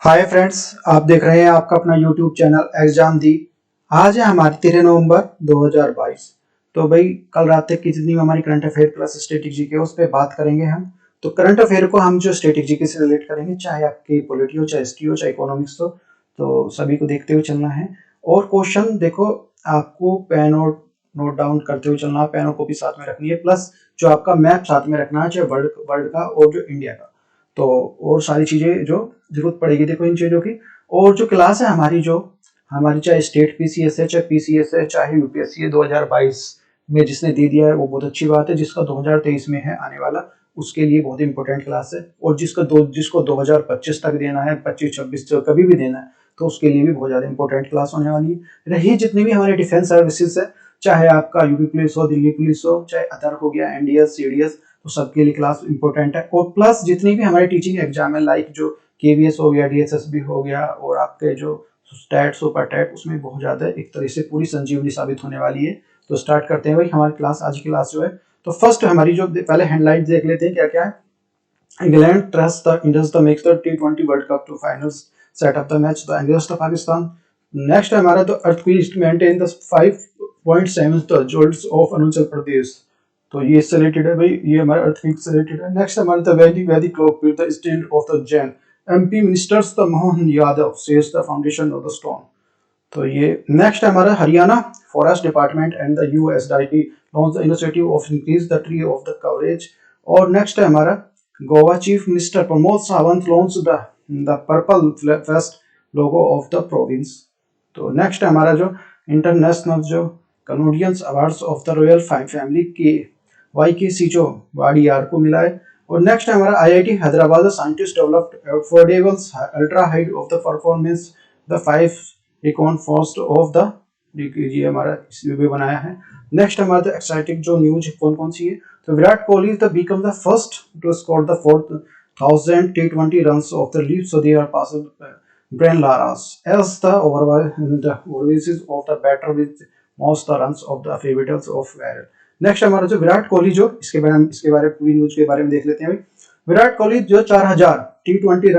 Hi friends, आप देख रहे हैं आपका अपना यूट्यूब चैनल एग्जाम दी। आज है हमारी 13 नवंबर 2022। तो भाई कल रात तक की जितनी हमारी current affair plus static GK उस पर बात करेंगे हम। तो करंट अफेयर को हम जो स्टैटिक जीके से रिलेट करेंगे, चाहे आपकी पॉलिटी हो, चाहे हिस्ट्री हो, चाहे इकोनॉमिक्स हो, तो सभी को देखते हुए चलना है। और क्वेश्चन देखो, आपको पेन और नोट डाउन करते हुए चलना है, पेन और कॉपी साथ में रखनी है, प्लस जो आपका मैप साथ में रखना है, चाहे वर्ल्ड का और जो इंडिया का। तो और सारी चीजें जो जरूरत पड़ेगी देखो इन चीजों की। और जो क्लास है हमारी चाहे स्टेट पीसीएस है, चाहे पीसीएस है, चाहे यूपीएससी है 2022 में जिसने दे दिया है वो बहुत अच्छी बात है। जिसका 2023 में है आने वाला, उसके लिए बहुत इंपॉर्टेंट क्लास है। और जिसको 2025 तक देना है, 25-26 कभी भी देना है, तो उसके लिए भी बहुत ज्यादा इंपॉर्टेंट क्लास होने वाली है। रही जितनी भी हमारे डिफेंस सर्विसेज है, चाहे आपका यूपी पुलिस हो, दिल्ली पुलिस हो, चाहे अदर हो गया एनडीएस सीडीएस, तो सबके लिए क्लास इंपॉर्टेंट है। और प्लस जितनी भी हमारे टीचिंग एग्जाम है, लाइक जो केवीएस हो गया, डीएसएसबी हो गया, और आपके जो स्टैट सुपर टैट, उसमें बहुत ज्यादा एक तरह से पूरी संजीवनी साबित होने वाली है। तो स्टार्ट करते हैं भाई हमारी क्लास, आज की क्लास जो है। तो फर्स्ट हमारी जो पहले हेडलाइन देख लेते हैं क्या क्या है। England trust the Indians the makes the T20 world cup to finals, set up the match the against the Pakistan. Next हमारा तो earthquake maintain the 5.7 the jolts of Arunachal Pradesh. तो ये इससे रिलेटेड है भाई, ये हमारा अर्थक्वेक से रिलेटेड है। नेक्स्ट हमारा द वैदिक वैदिक clock with the steel of the Jain MP ministers the Mohan Yadav says the foundation of the stone. तो ये नेक्स्ट हमारा Haryana forest department and the USDT launch the initiative of increase the tree of the coverage. और next है हमारा Goa chief minister Pramod Sawant launch the purple fest logo of the province. तो next हमारा जो international जो कनोडियंस awards of the royal family के YKC जो वाडियार को मिला है। और नेक्स्ट हमारा IIT Hyderabad scientist developed affordable ultra high of the performance the 5 icon first of the, ये हमारा इसमें भी बनाया है। नेक्स्ट हमारा तो एक्साइटिंग जो न्यूज कौन कौन सी है, तो Virat Kohli is the become the first to score the 4000 T20 runs of the lead, so they are passed Brian Laras as the overseas of the batter with most the runs of the favorites of Viral। Next हमारा जो विराट कोहली, जो इसके बारे में पूरी news के बारे में देख लेते हैं भाई। विराट कोहली जो 4000 T20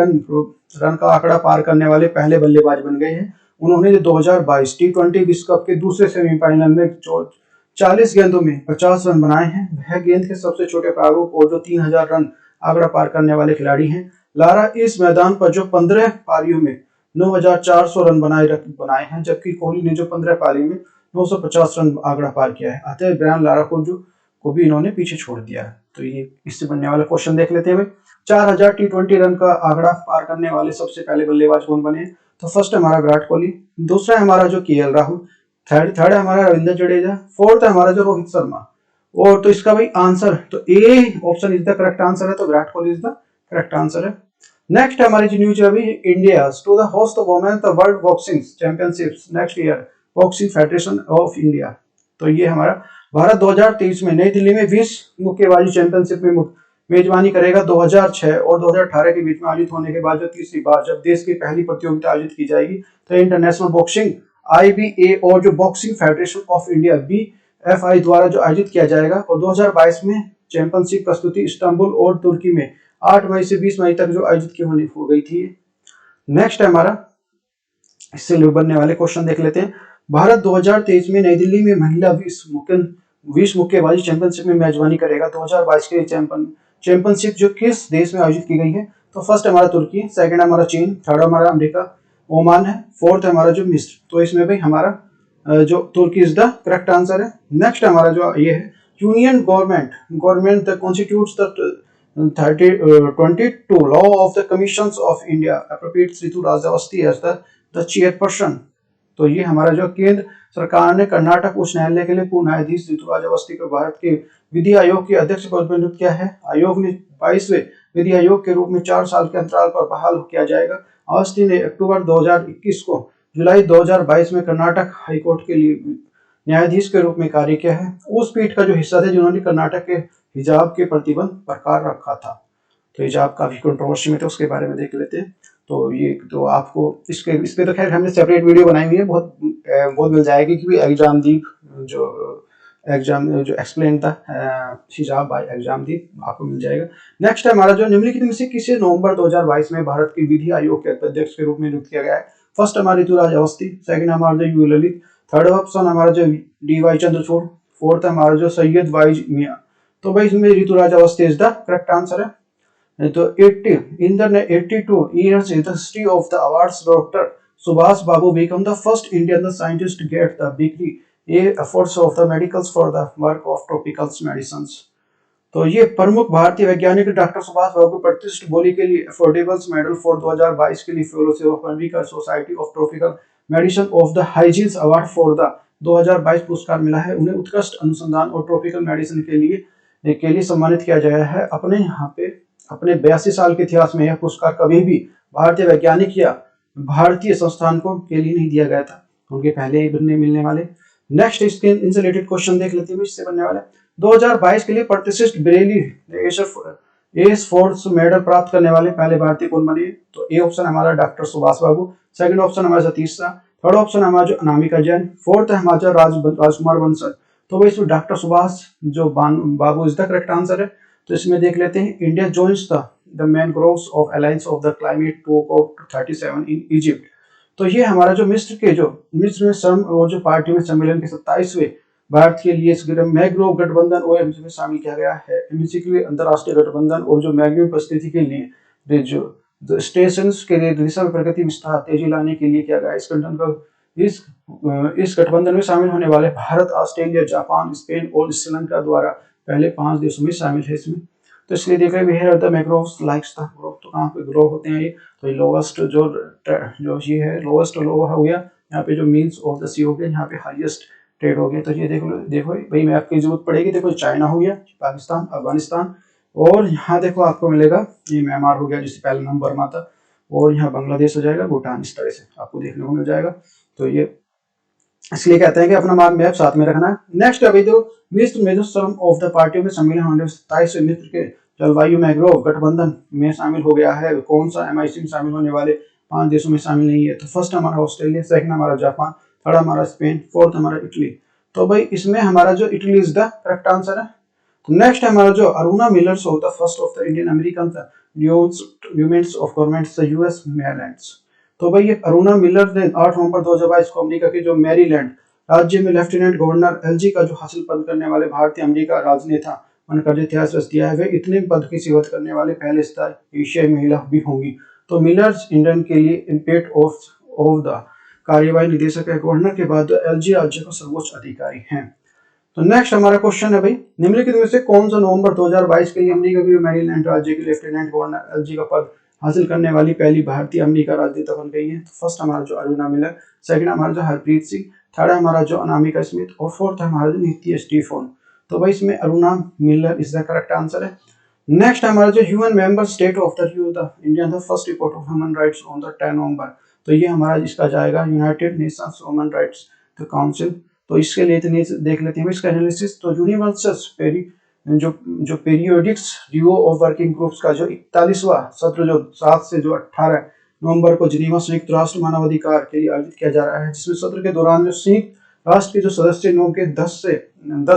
रन का आंकड़ा पार करने वाले पहले बल्लेबाज बन गए हैं। उन्होंने जो 2022 T20 विश्व कप के दूसरे सेमीफाइनल में 40 गेंदों में 50 रन बनाए हैं। वह गेंद के सबसे छोटे प्रारूप और जो 3000 रन आंकड़ा पार करने वाले खिलाड़ी हैं। लारा इस मैदान पर जो 15 पारियों में 9400 रन बनाए हैं, जबकि कोहली ने जो 15 पारी में 950 रन आंकड़ा पार किया है। अतः ब्रायन लारा को भी इन्होंने पीछे छोड़ दिया है। तो ये इससे बनने वाला क्वेश्चन देख लेते हैं भाई। 4000 T20 रन का आंकड़ा पार करने वाले सबसे पहले बल्लेबाज कौन बने? तो फर्स्ट हमारा विराट कोहली, दूसरा हमारा जो केएल राहुल, थर्ड हमारा रविंद्र जडेजा, फोर्थ हमारा जो रोहित शर्मा। और तो इसका भाई आंसर तो A option is the correct answer है, तो Virat Kohli is the correct answer है। नेक्स्ट हमारी जो न्यूज है अभी, India to the host of women the world boxing championships next year boxing federation of India. तो ये हमारा भारत 2023 में नई दिल्ली में विश्व मुक्केबाजी चैंपियनशिप में मेजबानी करेगा। 2006 और 2018 के बीच में आयोजित होने के बाद जो तीसरी बार जब देश की पहली प्रतियोगिता आयोजित की जाएगी, तो इंटरनेशनल बॉक्सिंग IBA और जो boxing federation of India BFI द्वारा जो आयोजित किया जाएगा। और 2022 में चैंपियनशिप प्रस्तुति इस्तांबुल और तुर्की में 8 मई से 20 मई तक जो आयोजित हो गई थी। नेक्स्ट हमारा इससे बनने वाले क्वेश्चन देख लेते हैं। भारत 2023 में नई दिल्ली में महिला विश्व मुक्केबाजी चैंपियनशिप में मेजबानी करेगा। 2022 के चैंपियनशिप जो किस देश में आयोजित की गई है? तो फर्स्ट हमारा तुर्की, सेकंड हमारा चीन, थर्ड हमारा अमेरिका ओमान है, फोर्थ हमारा जो मिस्र। तो इसमें भाई हमारा जो तुर्की इज द करेक्ट आंसर है। नेक्स्ट हमारा जो ये है, union government the constitutes the 22 law of the commissions of India अप्रोप्रिएट्स Ritu राजावस्ती as the chairperson. तो ये हमारा जो केंद्र सरकार ने कर्नाटक उच्च न्यायालय के लिए पूर्व न्यायाधीश रितु राजावस्ती को भारत के विधि आयोग के अध्यक्ष पद पर नियुक्त किया है। आयोग ने 22वें विधि आयोग के रूप में 4 साल के अंतराल पर बहाल किया जाएगा। अवस्थी ने अक्टूबर 2021 को जुलाई 2022 में कर्नाटक हाईकोर्ट के लिए न्यायाधीश के रूप में कार्य किया है। उस पीठ का जो हिस्सा थे जिन्होंने कर्नाटक के हिजाब के प्रतिबंध बरकरार रखा था। तो हिजाब काफी कंट्रोवर्सी में थे, उसके बारे में देख लेते हैं। तो ये तो आपको इस पे तो खैर हमने सेपरेट वीडियो बनाई हुई है, बहुत मिल जाएगी, क्योंकि एग्जाम दी जो एग्जाम जो एक्सप्लेन था हिजाब बाय एग्जामदीद आपको मिल जाएगा। नेक्स्ट है हमारा जो निम्नलिखित में से किसे नवंबर 2022 में भारत की विधि आयोग के अध्यक्ष के रूप में नियुक्त किया गया है। फर्स्ट हमारा ऋतुराज अवस्थी, सेकंड हमारा जो यू ललित, थर्ड ऑप्शन हमारा जो डी वाई चंद्रचूड़, फोर्थ हमारा जो सैयद वाइज मियां। तो भाई इसमें Rituraj Awasthi is the correct answer है। तो 80 in the 82 years in the history of the awards, Dr. Subhash Babu became the first Indian scientist to get the degree A efforts of the medicals for the work of tropical medicines। तो ये प्रमुख भारतीय वैज्ञानिक doctor Subhash बाबू प्रतिष्ठित बोली के लिए अफोर्डेबल्स medal for 2022 के लिए fellowship of American society of tropical medicine of the hygienes award for the 2022 पुरस्कार मिला है। उन्हें उत्कृष्ट अनुसंधान और ट्रॉपिकल मेडिसिन के लिए सम्मानित किया गया है। अपने यहाँ पे अपने 82 साल के इतिहास में यह पुरस्कार कभी भी भारतीय वैज्ञानिक या भारतीय संस्थान को के लिए नहीं दिया गया था, उनके पहले ही बनने मिलने वाले। नेक्स्ट इसके इनसे रिलेटेड क्वेश्चन देख लेते हैं इससे बनने वाले। 2022 के लिए प्रतिष्ठित बरेली एस फोर्स मेडल प्राप्त करने वाले पहले भारतीय कौन बने। तो ए ऑप्शन हमारा डॉक्टर सुभाष बाबू, सेकंड ऑप्शन हमारा सतीश शाह, थर्ड ऑप्शन हमारा जो अनामिका जैन, फोर्थ है हमारा राजकुमार बंसल। तो भाई इसमें डॉक्टर सुभाष जो Babu is the correct answer है। तो इसमें देख लेते हैं India joins the mangroves of alliance of the climate to 37 in Egypt. तो ये हमारा जो मिस्र में श्रम और जो पार्टी में सम्मेलन के 27वें भारत के लिए इस मैग्रोव गठबंधन ओएमसी में शामिल किया गया है। एमसी के लिए अंतरराष्ट्रीय गठबंधन और जो मैग्रोव परिस्थिति के लिए जो स्टेशन के लिए दिशा में प्रगति विस्तार तेजी लाने के लिए किया गया। इस गठबंधन में शामिल होने वाले भारत, ऑस्ट्रेलिया, जापान, स्पेन और श्रीलंका द्वारा पहले 5 देशों में शामिल है इसमें। तो इसलिए देख रहे हैं द मैग्रोव्स लाइक्स द ग्रो। तो कहाँ पे ग्रो होते हैं ये, तो लोवेस्ट जो ये है लोवेस्ट लो हो गया, यहाँ पे जो मीन्स ऑफ द सी हो गया, यहाँ पे हाईएस्ट ट्रेड हो गया। तो ये देखो भाई मैप की जरूरत पड़ेगी। देखो चाइना हो गया, पाकिस्तान, अफगानिस्तान, और यहाँ देखो आपको मिलेगा ये म्यांमार हो गया जिससे पहले नंबर में आता, और यहाँ बांग्लादेश हो जाएगा, भूटान, इस तरह से आपको देखने को मिल जाएगा। तो ये इसलिए कहते हैं कि अपना मैप साथ में रखना है। नेक्स्ट अभी जो मिस्र में जो श्रम ऑफ द पार्टियों में शामिल होने 27 मिस्र के जलवायु मैग्रोव गठबंधन में शामिल हो गया है। कौन सा एमआईसी में शामिल होने वाले 5 देशों में शामिल नहीं है। तो फर्स्ट हमारा ऑस्ट्रेलिया, सेकंड हमारा जापान, थर्ड हमारा स्पेन, फोर्थ हमारा इटली। तो भाई इसमें हमारा जो Italy is the correct answer है। तो नेक्स्ट हमारा जो Aruna Miller's of the first of the Indian American humans of governments the US Maryland's. तो भाई ये अरुणा मिलर ने 8 नवंबर 2022 को अमेरिका के जो मैरीलैंड राज्य में लेफ्टिनेंट गवर्नर एलजी का जो हासिल पद करने वाले भारतीय अमेरिका राजनेता बनकर इतिहास रच दिया है। वे इतने पद की सेवा करने वाले पहले एशियाई महिला भी होंगी। तो मिलर्स इंडियन के लिए इम्पेक्ट ऑफ द कार्यवाही निदेशक है। गवर्नर के बाद एलजी राज्य का सर्वोच्च अधिकारी हैं। तो नेक्स्ट हमारा क्वेश्चन है भाई निम्नलिखित में से कौन सा नवंबर 2022 के लिए अमेरिका के मैरीलैंड राज्य के लेफ्टिनेंट गवर्नर एलजी का पद हासिल करने वाली पहली भारतीय अमेरिका राजनेता बन गई है। तो फर्स्ट हमारा जो अरुणा मिलर, सेकंड हमारा जो हरप्रीत सिंह, थर्ड हमारा जो अनामिका स्मिथ, और फोर्थ हमारा जो नीति स्टीफन। तो भाई इसमें Aruna Miller is the correct answer है। नेक्स्ट हमारा जो human member state of the India the first report of human rights on the 10 नवंबर। तो ये हमारा इसका जाएगा United Nations human rights council. तो इसके लिए इतनी देख लेते हैं इसका एनालिसिस। तो यूनिवर्सल जो पीरियोडिक्स रिव्यू ऑफ वर्किंग ग्रुप्स का जो 41वां सत्र जो 7 से जो 18 नवंबर को जिनेवा संयुक्त राष्ट्र मानवाधिकार के लिए आयोजित किया जा रहा है, जिसमें सत्र के दौरान जो संयुक्त राष्ट्र के जो सदस्य लोगों के 10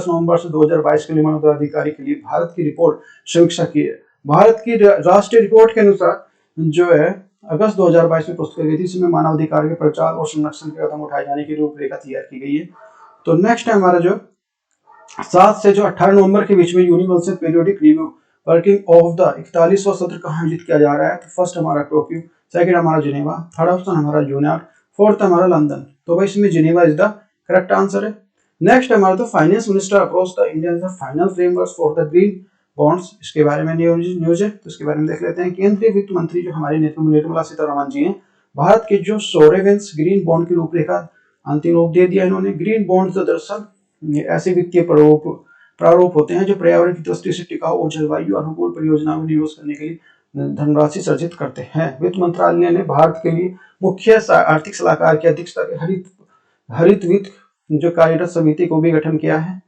नवंबर से 2022 के लिए मानवाधिकार के लिए भारत की रिपोर्ट समीक्षा की है। भारत की राष्ट्रीय रिपोर्ट के अनुसार जो है अगस्त 2022 में प्रस्तुत की गई थी, इसमें मानवाधिकार के प्रचार और संरक्षण के कदम उठाए जाने की रूपरेखा तैयार की गई है। तो नेक्स्ट है हमारा जो 7 से जो 18 नवंबर के बीच में universal periodic review working of the 41वां सत्र कहाँ आयोजित किया जा रहा है। तो फर्स्ट हमारा टोक्यो, सेकंड हमारा जिनेवा, थर्ड ऑप्शन हमारा न्यूयॉर्क, फोर्थ हमारा लंदन। तो भाई इसमें Geneva is the correct answer है। नेक्स्ट हमारा तो finance minister approach the India the final framework for the green bonds, इसके बारे में न्यूज है। तो इसके बारे में देख लेते हैं। केंद्रीय वित्त मंत्री जो हमारे निर्मला सीतारमण जी हैं, भारत के जो सोवरेन ग्रीन बॉन्ड की रूपरेखा अंतिम रूप दे दिया इन्होंने। ग्रीन बॉन्ड दरअसल ऐसे वित्तीय प्रारूप होते हैं जो पर्यावरण की दृष्टि से टिकाऊ और जलवायु अनुकूल परियोजनाओं में निवेश करने के लिए धनराशि सर्जित करते हैं। वित्त मंत्रालय ने भारत के लिए मुख्य आर्थिक सलाहकार की अध्यक्षता के हरित वित्त जो कार्यरत समिति को भी गठन किया है।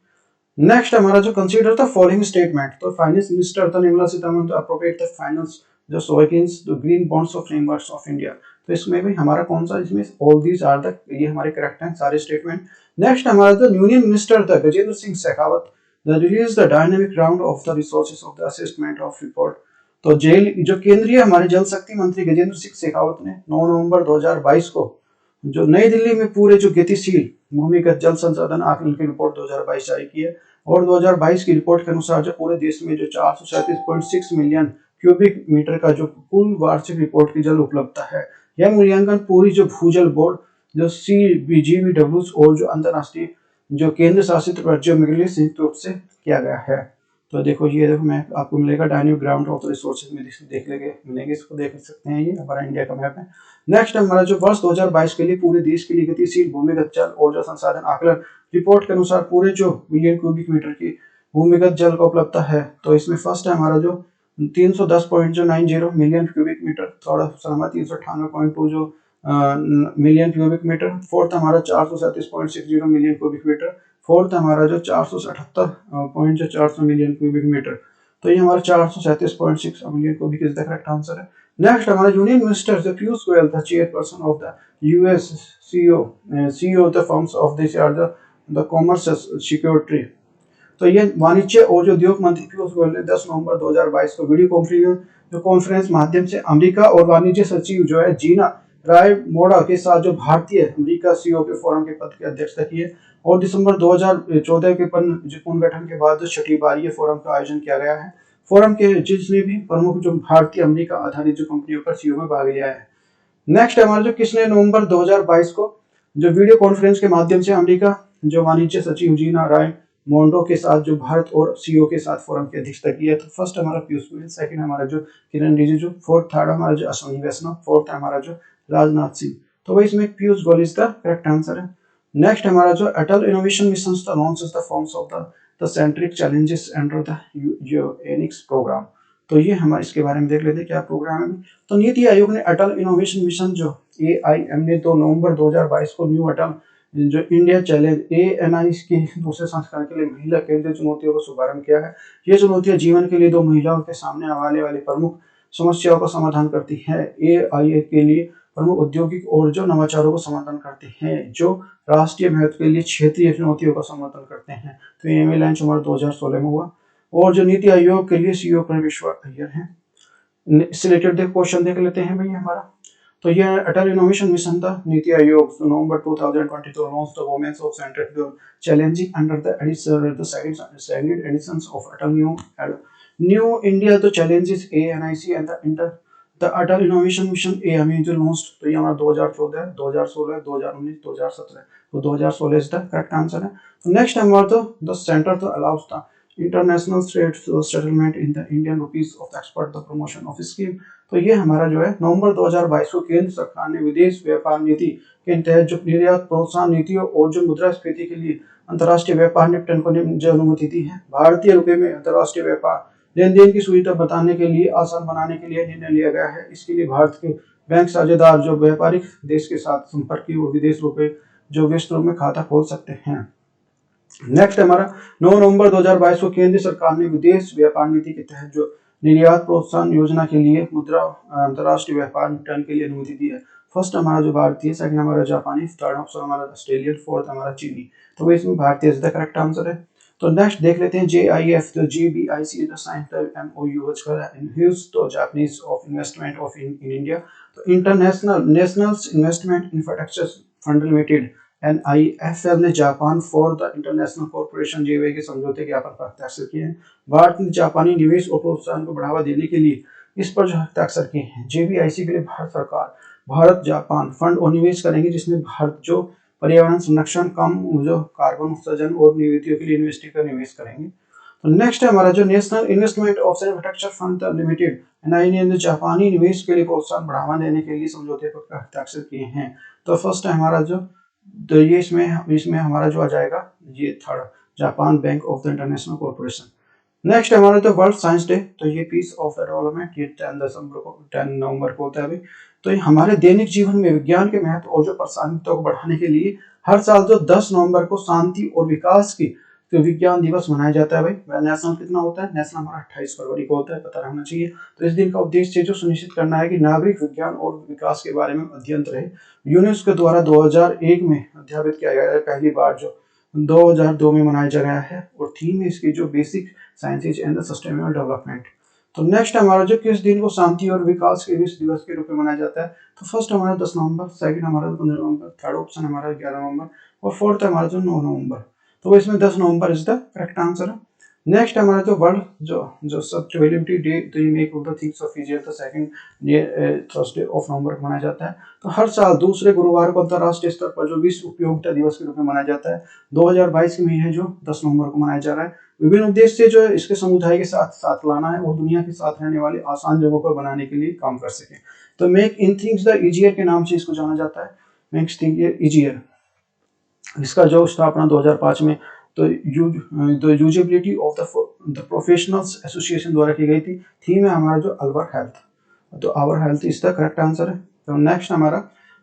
नेक्स्ट हमारा जो कंसीडर था फॉलोइंग स्टेटमेंट। तो फाइनेंस मिनिस्टर था Nirmala Sitharaman appropriate the finance जो sovereign green bonds of framework of India. तो इसमें भी हमारा कौन सा, इसमें ऑल दीज आर द, ये हमारे करेक्ट हैं सारे स्टेटमेंट। नेक्स्ट हमारा जो union minister the Gajendra Singh Shekhawat the release the dynamic round of the resources of the assessment of report. तो जेल जो केंद्रीय हमारे जल शक्ति मंत्री गजेंद्र सिंह शेखावत ने 9 नवंबर 2022 को जो नई दिल्ली में पूरे जो गतिशील भूमिगत जल संसाधन आकलन की रिपोर्ट 2022 जारी की है। और 2022 की रिपोर्ट के अनुसार जो पूरे देश में जो 437.6 मिलियन क्यूबिक मीटर का जो कुल वार्षिक रिपोर्ट की जल उपलब्धता है, यह मूल्यांकन पूरी जो भूजल बोर्ड जो CBGBW और जो अंतरराष्ट्रीय जो केंद्र शासित राज्यों में लिए संयुक्त रूप से किया गया है। तो देखो ये देखो मैं आपको मिलेगा डायनेमिक ग्राउंड ऑफ रिसोर्सेज में देख लेंगे मिलेंगे, इसको देख सकते हैं, ये हमारा इंडिया का मैप है। नेक्स्ट हमारा जो वर्ष 2022 के लिए पूरे देश के लिए गतिशील भूमिगत जल और जल संसाधन आकलन रिपोर्ट के अनुसार पूरे जो मिलियन क्यूबिक मीटर की भूमिगत जल का उपलब्धता है। तो इसमें फर्स्ट है हमारा जो 310.90 मिलियन क्यूबिक मीटर, थोड़ा सा हमारा 398.2 जो मिलियन क्यूबिक मीटर। फोर्थ हमारा 437.60 मिलियन क्यूबिक मीटर। फोर्थ हमारा जो 477.400 मिलियन क्यूबिक मीटर। तो ये हमारा 437.6 million cubic is the correct answer है। नेक्स्ट हमारा union minister Piyush Goyal the chairperson of the US CEO of the firms of this are the commerce security. तो ये वाणिज्य और जो उद्योग मंत्री पीयूष गोयल ने 10 नवंबर 2022 को वीडियो कॉन्फ्रेंस माध्यम से अमेरिका और वाणिज्य सचिव जो है जीना राय मोड़ा के साथ जो भारतीय अमेरिका सीईओ के फोरम के पद की अध्यक्षता की है। और दिसंबर 2014 के पुनर्गठन के बाद छठी बार ये फोरम का आयोजन किया गया है। फोरम के जिसमें भी प्रमुख जो भारतीय अमेरिका आधारित जो कंपनियों का सीईओ में भाग लिया है। नेक्स्ट हमारा जो किसने नवंबर 2022 को जो वीडियो कॉन्फ्रेंस के माध्यम से अमेरिका जो वाणिज्य सचिव जीना राय मोंडो के साथ जो भारत और सीईओ के साथ फोरम की अध्यक्षता की है। तो फर्स्ट हमारा पीयूष गोयल, सेकंड हमारा जो किरण रिजिजू, फोर्थ थर्ड हमारा जो अश्विनी वैष्णव, फोर्थ हमारा जो राजनाथ सिंह। तो वही इसमें Piyush Goyal is the correct answer है। नेक्स्ट हमारा जो Atal innovation mission the launches the forms of the centric challenges under the UNX programme. तो ये हमारे इसके बारे में देख लेते हैं क्या प्रोग्राम है। तो नीति आयोग ने अटल इनोवेशन मिशन जो AIM ने 2 नवंबर 2022 को न्यू अटल जो इंडिया चैलेंज ANI के दूसरे संस्करण के लिए महिला केंद्रित चुनौतियों का शुभारंभ किया है। ये चुनौतियां जीवन के लिए 2 महिलाओं के सामने आने वाली प्रमुख समस्याओं का समाधान करती है। AIA के लिए प्रमुख औद्योगिक और जो नवाचारों को समाधान करते हैं, जो राष्ट्रीय महत्व के लिए क्षेत्रीय चुनौतियों का समाधान करते हैं। तो ये लॉन्च हमारा 2016 में हुआ। और जो नीति आयोग के लिए सीईओ परमेश्वर अय्यर है। इससे रिलेटेड क्वेश्चन देख लेते हैं भैया हमारा। तो ये अटल इनोवेशन मिशन था NITI Aayog November 2022 launch the women's of centric challenging under the second editions of Atal new India the challenges ANIC and the Atal innovation mission AIM जो लॉन्च। तो ये हमारा 2014, 2016, 2019, 2017। तो 2016 इज द करेक्ट आंसर है। तो नेक्स्ट हमारा तो द सेंटर तो allows the international trade settlement in the Indian rupees of expert the promotion of scheme. तो ये हमारा जो है नवंबर 2022 को केंद्र सरकार ने विदेश व्यापार नीति के तहत जो निर्यात प्रोत्साहन नीतियों और जो मुद्रास्फीति के लिए अंतर्राष्ट्रीय व्यापार निपटन को जो अनुमति दी है। भारतीय रुपये में अंतर्राष्ट्रीय व्यापार लेन देन की सुविधा बताने के लिए आसान बनाने के लिए निर्णय लिया गया है। इसके लिए भारत के बैंक साझेदार जो व्यापारिक देश के साथ संपर्क और विदेश रुपये जो व्यस्त रूप में खाता खोल सकते हैं। नेक्स्ट हमारा 9 नवंबर 2022 को केंद्र सरकार ने विदेश व्यापार नीति के तहत जो निर्यात प्रोत्साहन योजना के लिए मुद्रा अंतर्राष्ट्रीय व्यापार निपटान के लिए अनुमति दी है। फर्स्ट हमारा जो भारतीय, सेकंड हमारा जापानी, थर्ड ऑप्शन हमारा ऑस्ट्रेलियन, फोर्थ हमारा चीनी। तो इसमें भारतीय इज द करेक्ट आंसर है। तो नेक्स्ट देख लेते हैं JIF तो GBIC the sign the MOU huge तो Japanese of investment of in India. तो international investment infrastructure fund limited NIFL ने Japan for the international corporation JVI के समझौते ज्ञापन पर हस्ताक्षर किए हैं। भारत ने जापानी निवेश और प्रोत्साहन को बढ़ावा देने के लिए इस पर जो हस्ताक्षर किए हैं। JBIC के लिए भारत सरकार भारत जापान फंड और निवेश करेंगे, जिसमें भारत जो पर्यावरण संरक्षण, कम जो कार्बन उत्सर्जन और निवेदियों के लिए इन्वेस्टी का निवेश करेंगे। तो नेक्स्ट है हमारा जो national investment of infrastructure fund limited NIA ने जापानी निवेश के लिए प्रोत्साहन बढ़ावा देने के लिए समझौते पर हस्ताक्षर किए हैं। तो फर्स्ट है हमारा जो तो ये इसमें हमारा जो आ जाएगा ये third Japan bank of the international corporation. Next हमारा तो वर्ल्ड साइंस डे। तो ये पीस ऑफ द डेवलपमेंट ये 10 नवंबर को होता है। तो ये हमारे दैनिक जीवन में विज्ञान के महत्व और जो प्रासंगिकता को बढ़ाने के लिए हर साल जो 10 नवंबर को शांति और विकास की तो विज्ञान दिवस मनाया जाता है भाई। नेशनल कितना होता है, नेशनल हमारा 28 फरवरी को होता है, पता रहना चाहिए। तो इस दिन का उद्देश्य जो सुनिश्चित करना है कि नागरिक विज्ञान और विकास के बारे में अध्ययन रहे। यूनेस्को द्वारा 2001 में अध्यापित किया गया है, पहली बार जो 2002 में मनाया जा रहा है, और थीम है इसकी जो basic sciences and the sustainable development. तो नेक्स्ट हमारा जो किस दिन को शांति और विकास के विश्व दिवस के रूप में मनाया जाता है, तो फर्स्ट हमारा 10 नवंबर, सेकंड हमारा 15 नवंबर, थर्ड ऑप्शन हमारा 11 नवंबर, और फोर्थ हमारा जो 9 नवंबर। तो इसमें 10 November is the correct answer है। नेक्स्ट हमारा जो वर्ल्ड जो सस्टेनेबिलिटी डे, तो ये make of the things of easier, तो सेकंड थर्सडे ऑफ नवंबर को मनाया जाता है। तो हर साल दूसरे गुरुवार को अंतर्राष्ट्रीय स्तर पर जो विश्व उपयोगिता दिवस के रूप में मनाया जाता है। 2022 में है जो 10 नवंबर को मनाया जा रहा है। विभिन्न उद्देश्य जो है इसके समुदाय के साथ साथ लाना है और दुनिया के साथ रहने वाले आसान जगहों पर बनाने के लिए काम कर सके। तो make in things the easier के नाम से इसको जाना जाता है, मेक्स थिंग इजियर। इसका जो स्थापना 2005 में तो usability of the professionals association द्वारा की गई थी। थीम है हमारा जो अवर हेल्थ, तो our health is the correct answer है। तो नेक्स्ट हमारा,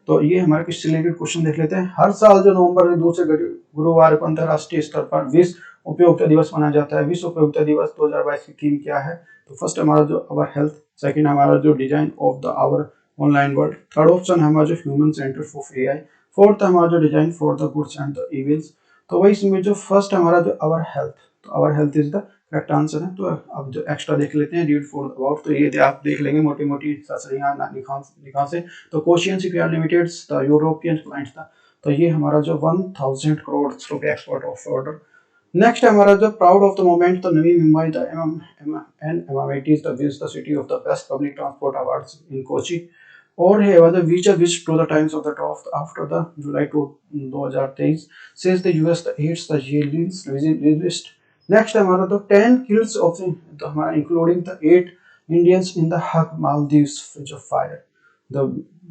तो ये हमारा किस रिलेटेड क्वेश्चन देख लेते हैं। हर साल जो नवंबर के दूसरे गुरुवार को अंतर्राष्ट्रीय स्तर पर विश्व उपयोगिता दिवस मनाया जाता है। विश्व उपयोगिता दिवस 2022 की थीम क्या है, तो फर्स्ट हमारा जो अवर हेल्थ, सेकंड हमारा जो design of the our online world, third option हमारा जो human centre for AI, fourth हमारा जो design for the goods and the evils. तो वही इसमें जो फर्स्ट हमारा जो अवर हेल्थ, तो our health is the correct answer है। तो अब जो एक्स्ट्रा देख लेते हैं, रीड फॉर अबाउट, तो ये आप देख लेंगे मोटी मोटी लिखा से। तो question secret limited the European clients था, तो ये हमारा जो 1000 करोड़ रुपए एक्सपोर्ट ऑफ ऑर्डर। नेक्स्ट हमारा जो प्राउड ऑफ द मोमेंट, तो Navi Mumbai the MMTs the city of the best public transport awards in Kochi. और है was which which to the times of the draft after the July 2023 says the US the aids the Yale list। Next हमारा तो 10 kills of तो हमारा including the 8 Indians in the Hug Maldives of fire। The